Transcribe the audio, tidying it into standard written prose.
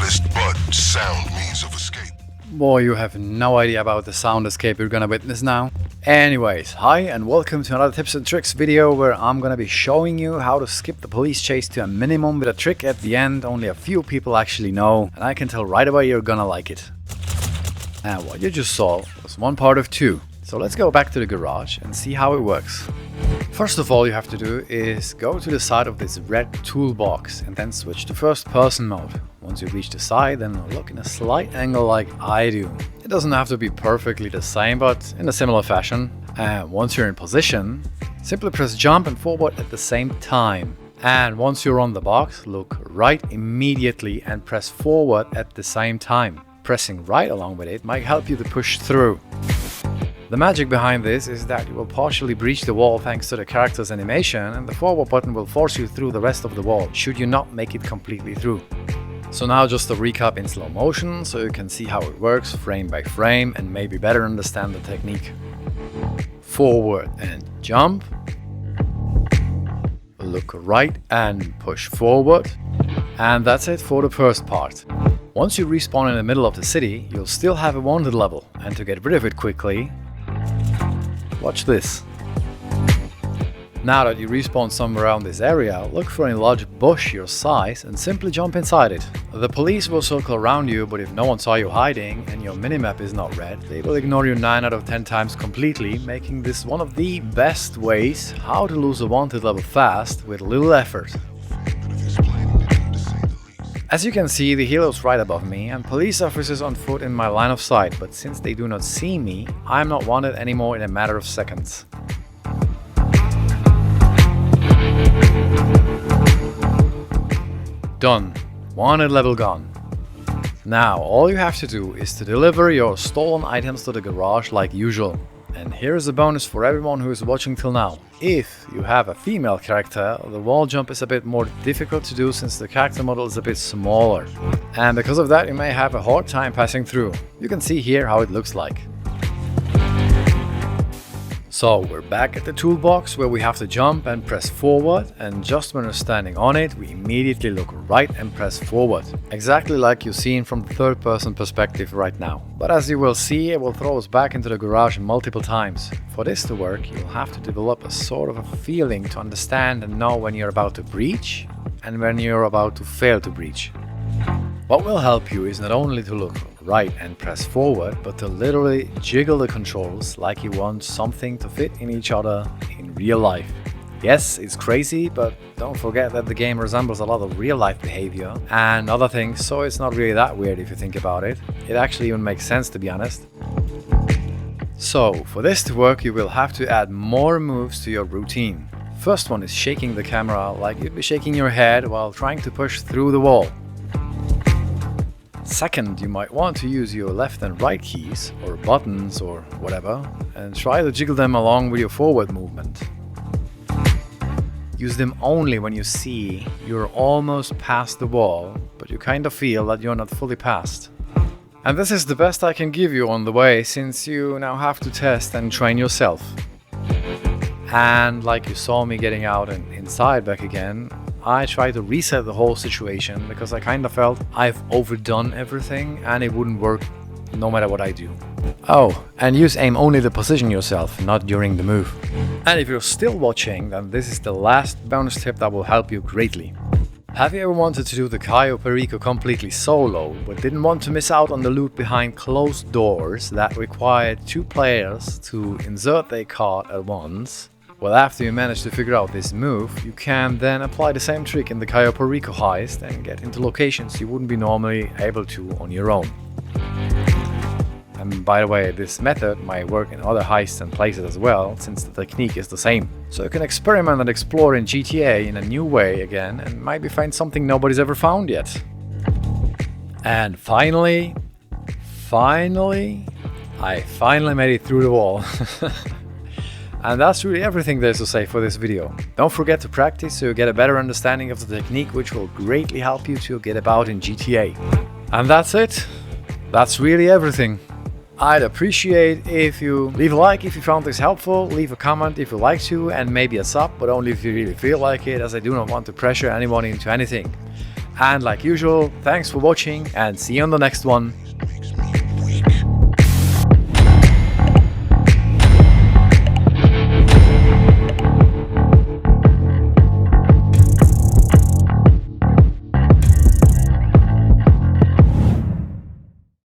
simplest but sound means of escape. Boy, you have no idea about the sound escape you're gonna witness now. Anyways, hi and welcome to another tips and tricks video where I'm gonna be showing you how to skip the police chase to a minimum with a trick at the end only a few people actually know, and I can tell right away you're gonna like it. And what you just saw was one part of two. So let's go back to the garage and see how it works. First of all you have to do is go to the side of this red toolbox and then switch to first person mode. Once you reach the side, then look in a slight angle like I do. It doesn't have to be perfectly the same, but in a similar fashion. And once you're in position, simply press jump and forward at the same time. And once you're on the box, look right immediately and press forward at the same time. Pressing right along with it might help you to push through. The magic behind this is that you will partially breach the wall thanks to the character's animation, and the forward button will force you through the rest of the wall should you not make it completely through. So now just a recap in slow motion so you can see how it works frame by frame and maybe better understand the technique. Forward and jump. Look right and push forward. And that's it for the first part. Once you respawn in the middle of the city, you'll still have a wanted level, and to get rid of it quickly, watch this. Now that you respawn somewhere around this area, look for a large bush your size and simply jump inside it. The police will circle around you, but if no one saw you hiding and your minimap is not red, they will ignore you 9 out of 10 times completely, making this one of the best ways how to lose a wanted level fast with little effort. As you can see, the hero's right above me and police officers on foot in my line of sight, but since they do not see me, I am not wanted anymore in a matter of seconds. Done. Wanted level gone. Now all you have to do is to deliver your stolen items to the garage like usual. And here's a bonus for everyone who is watching till now. If you have a female character, the wall jump is a bit more difficult to do since the character model is a bit smaller. And because of that you may have a hard time passing through. You can see here how it looks like. So we're back at the toolbox where we have to jump and press forward, and just when we're standing on it, we immediately look right and press forward. Exactly like you've seen from the third person perspective right now. But as you will see, it will throw us back into the garage multiple times. For this to work, you'll have to develop a sort of a feeling to understand and know when you're about to breach and when you're about to fail to breach. What will help you is not only to look right and press forward, but to literally jiggle the controls like you want something to fit in each other in real life. Yes, it's crazy, but don't forget that the game resembles a lot of real life behavior and other things, so it's not really that weird if you think about it. It actually even makes sense, to be honest. So, for this to work, you will have to add more moves to your routine. First one is shaking the camera like you'd be shaking your head while trying to push through the wall. Second, you might want to use your left and right keys, or buttons or whatever, and try to jiggle them along with your forward movement. Use them only when you see you're almost past the wall, but you kind of feel that you're not fully past. And this is the best I can give you on the way, since you now have to test and train yourself. And like you saw me getting out and inside back again, I tried to reset the whole situation because I kind of felt I've overdone everything and it wouldn't work no matter what I do. Oh, and use aim only to position yourself, not during the move. And if you're still watching, then this is the last bonus tip that will help you greatly. Have you ever wanted to do the Cayo Perico completely solo, but didn't want to miss out on the loot behind closed doors that required 2 players to insert their card at once? Well, after you manage to figure out this move, you can then apply the same trick in the Cayo Perico heist and get into locations you wouldn't be normally able to on your own. And by the way, this method might work in other heists and places as well, since the technique is the same. So you can experiment and explore in GTA in a new way again and maybe find something nobody's ever found yet. And finally, I finally made it through the wall. And that's really everything there's to say for this video. Don't forget to practice so you get a better understanding of the technique, which will greatly help you to get about in GTA. And that's it. That's really everything. I'd appreciate if you leave a like if you found this helpful, leave a comment if you like to, and maybe a sub, but only if you really feel like it, as I do not want to pressure anyone into anything. And like usual, thanks for watching and see you on the next one.